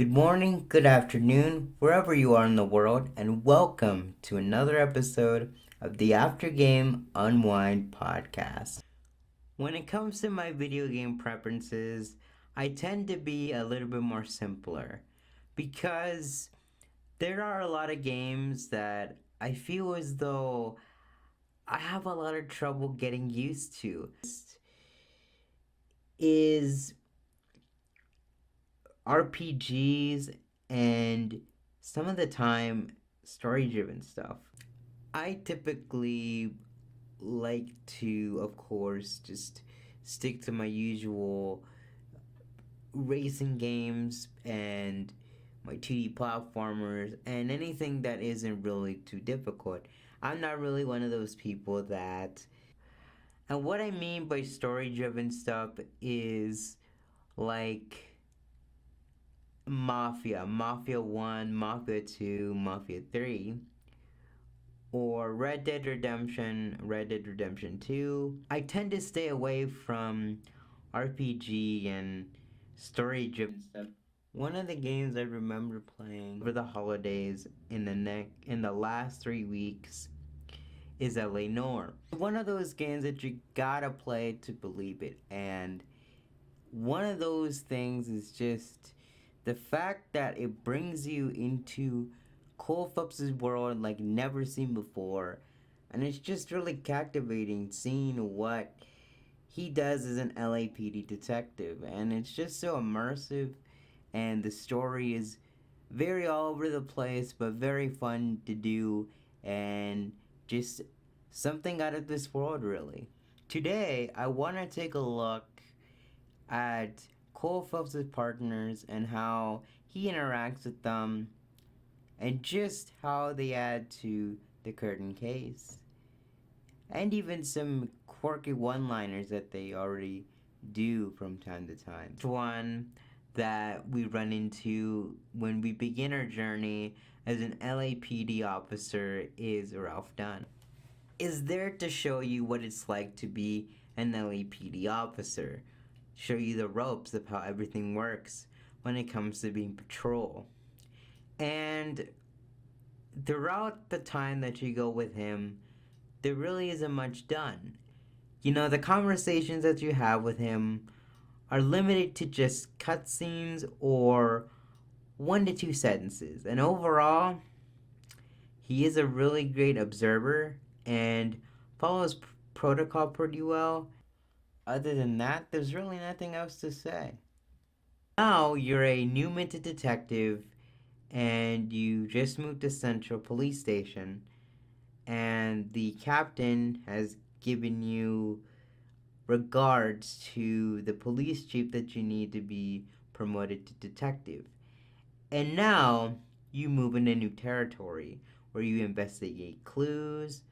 Good morning, good afternoon, wherever you are in the world, and welcome to another episode of the After Game Unwind podcast. When it comes to my video game preferences, I tend to be a little bit more simpler because there are a lot of games that I feel as though I have a lot of trouble getting used to. Is RPGs and some of the time story driven stuff. I typically like to, of course, just stick to my usual racing games and my 2D platformers and anything that isn't really too difficult. I'm not really one of those people that. And what I mean by story driven stuff is like Mafia 1, Mafia 2, Mafia 3, or Red Dead Redemption 2. I tend to stay away from RPG and story driven stuff. One of the games I remember playing over the holidays in the last 3 weeks is LA Noire. One of those games that you gotta play to believe it, and one of those things is just the fact that it brings you into Cole Phelps' world like never seen before. And it's just really captivating seeing what he does as an LAPD detective. And it's just so immersive. And the story is very all over the place, but very fun to do. And just something out of this world, really. Today, I want to take a look at Cole Phelps' partners and how he interacts with them and just how they add to the curtain case. And even some quirky one-liners that they already do from time to time. One that we run into when we begin our journey as an LAPD officer is Ralph Dunn. Is there to show you what it's like to be an LAPD officer, show you the ropes of how everything works when it comes to being patrol. And throughout the time that you go with him, there really isn't much done. You know, the conversations that you have with him are limited to just cutscenes or 1 to 2 sentences. And overall, he is a really great observer and follows protocol pretty well. Other than that, there's really nothing else to say. Now you're a new minted detective and you just moved to Central Police Station, and the captain has given you regards to the police chief that you need to be promoted to detective. And now you move into new territory where you investigate clues,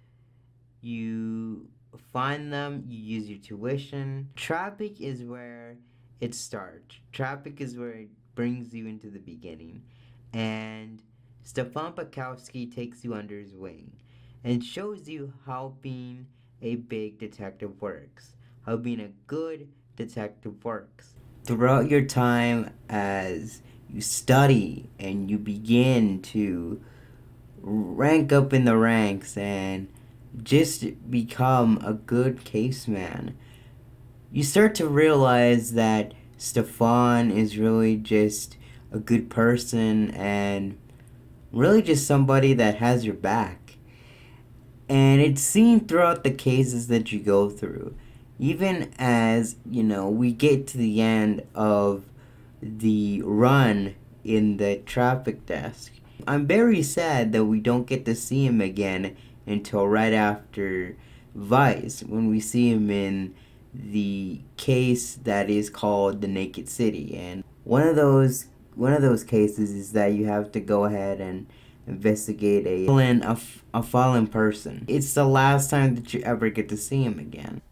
you find them, you use your tuition. Traffic is where it starts. Traffic is where it brings you into the beginning. And Stefan Pakowski takes you under his wing and shows you how being a big detective works, how being a good detective works. Throughout your time as you study and you begin to rank up in the ranks and just become a good caseman, you start to realize that Stefan is really just a good person and really just somebody that has your back. And it's seen throughout the cases that you go through. Even as, we get to the end of the run in the traffic desk. I'm very sad that we don't get to see him again until right after Vice, when we see him in the case that is called The Naked City. And one of those cases is that you have to go ahead and investigate a fallen person. It's the last time that you ever get to see him again.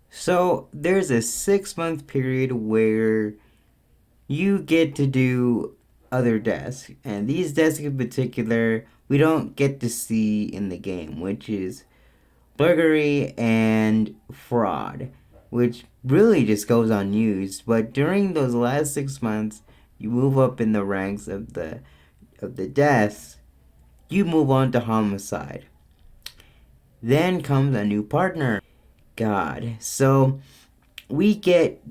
So there's a 6-month period where you get to do other desks, and these desks in particular we don't get to see in the game, which is burglary and fraud, which really just goes unused. But during those last 6 months, you move up in the ranks of the desk, you move on to homicide. Then comes a new partner. God. So we get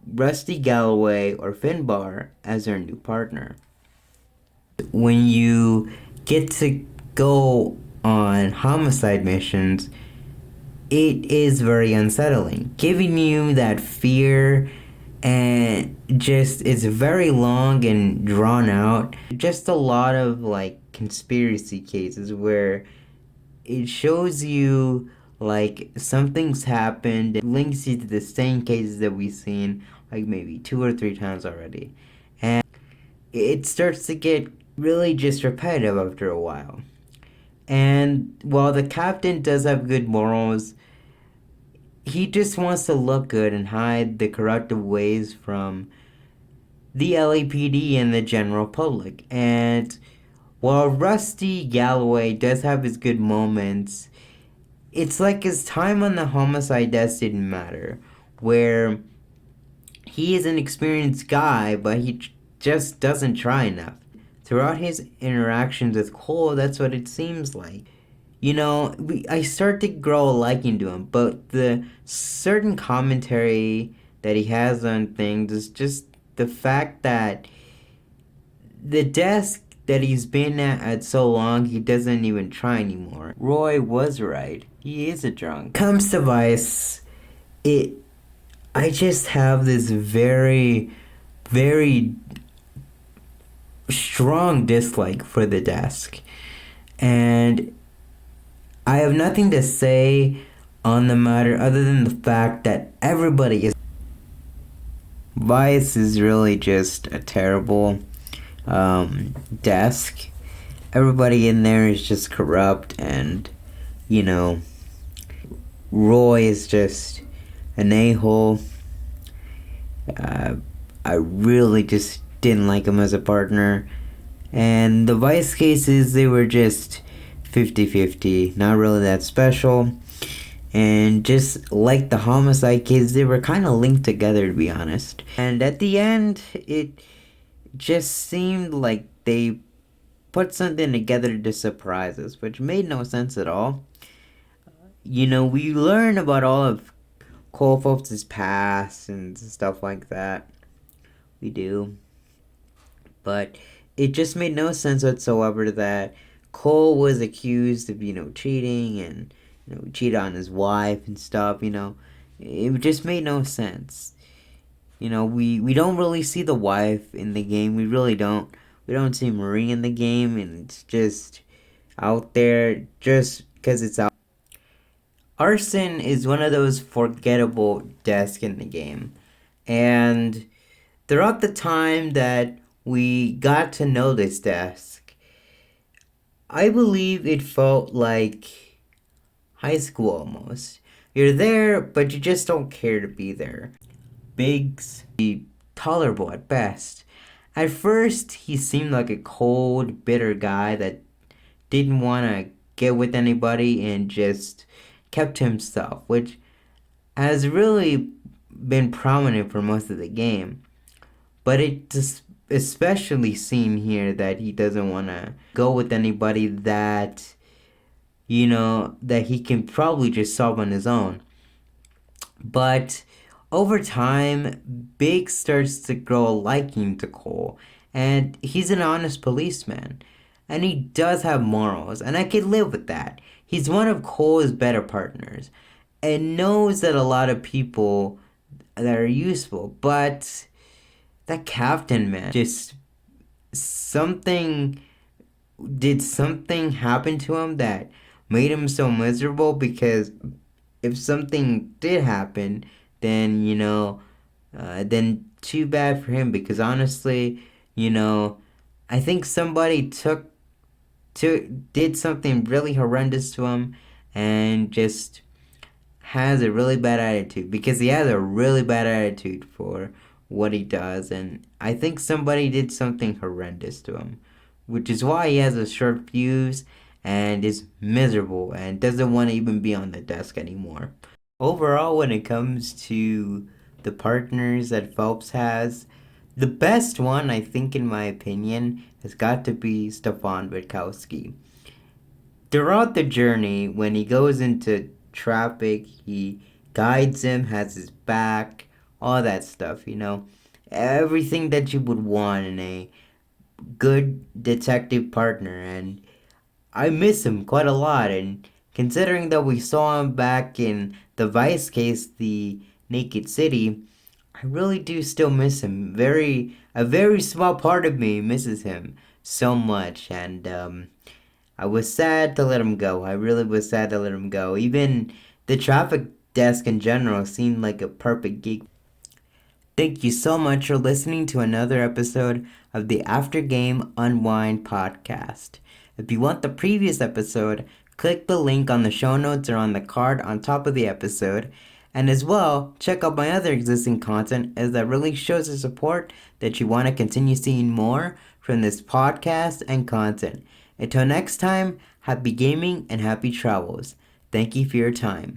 Rusty Galloway or Finbar as our new partner. When you get to go on homicide missions, it is very unsettling, giving you that fear, and just it's very long and drawn out. Just a lot of like conspiracy cases where it shows you like something's happened. It links you to the same cases that we've seen like maybe 2 or 3 times already, and it starts to get really just repetitive after a while. And while the captain does have good morals, he just wants to look good and hide the corruptive ways from the LAPD and the general public. And while Rusty Galloway does have his good moments, it's like his time on the homicide desk didn't matter. Where he is an experienced guy, but he just doesn't try enough. Throughout his interactions with Cole, that's what it seems like. I start to grow a liking to him, but the certain commentary that he has on things is just the fact that the desk that he's been at so long, he doesn't even try anymore. Roy was right. He is a drunk. Comes to Vice, I just have this very, very strong dislike for the desk. And I have nothing to say on the matter other than the fact that everybody is. Vice is really just a terrible desk. Everybody in there is just corrupt, and Roy is just an a-hole. I really just didn't like him as a partner. And the Vice cases, they were just 50-50, not really that special. And just like the homicide cases, they were kind of linked together, to be honest. And at the end, it just seemed like they put something together to surprise us, which made no sense at all. We learn about all of Cole Phelps' past and stuff like that. We do. But it just made no sense whatsoever that Cole was accused of, cheating and, cheated on his wife and stuff, It just made no sense. We don't really see the wife in the game. We really don't. We don't see Marie in the game, and it's just out there just because it's out. Arson is one of those forgettable desks in the game. And throughout the time that we got to know this desk, I believe it felt like high school almost. You're there, but you just don't care to be there. Biggs, tolerable at best. At first, he seemed like a cold, bitter guy that didn't want to get with anybody and just kept to himself, which has really been prominent for most of the game. But it just especially seen here that he doesn't want to go with anybody that, that he can probably just solve on his own. But over time, Big starts to grow a liking to Cole, and he's an honest policeman, and he does have morals, and I can live with that. He's one of Cole's better partners, and knows that a lot of people that are useful, but that captain, man, just something happen to him that made him so miserable? Because if something did happen, then then too bad for him, because honestly, I think somebody did something really horrendous to him, and just has a really bad attitude, because he has a really bad attitude for what he does, and I think somebody did something horrendous to him, which is why he has a short fuse and is miserable and doesn't want to even be on the desk anymore. Overall, when it comes to the partners that Phelps has, The best one, I think, in my opinion, has got to be Stefan Witkowski. Throughout the journey, when he goes into traffic, he guides him, has his back, all that stuff. Everything that you would want in a good detective partner. And I miss him quite a lot. And considering that we saw him back in the Vice case, the Naked City, I really do still miss him. A very small part of me misses him so much. And I was sad to let him go. I really was sad to let him go. Even the traffic desk in general seemed like a perfect gig. Thank you so much for listening to another episode of the After Game Unwind podcast. If you want the previous episode, click the link on the show notes or on the card on top of the episode. And as well, check out my other existing content as that really shows the support that you want to continue seeing more from this podcast and content. Until next time, happy gaming and happy travels. Thank you for your time.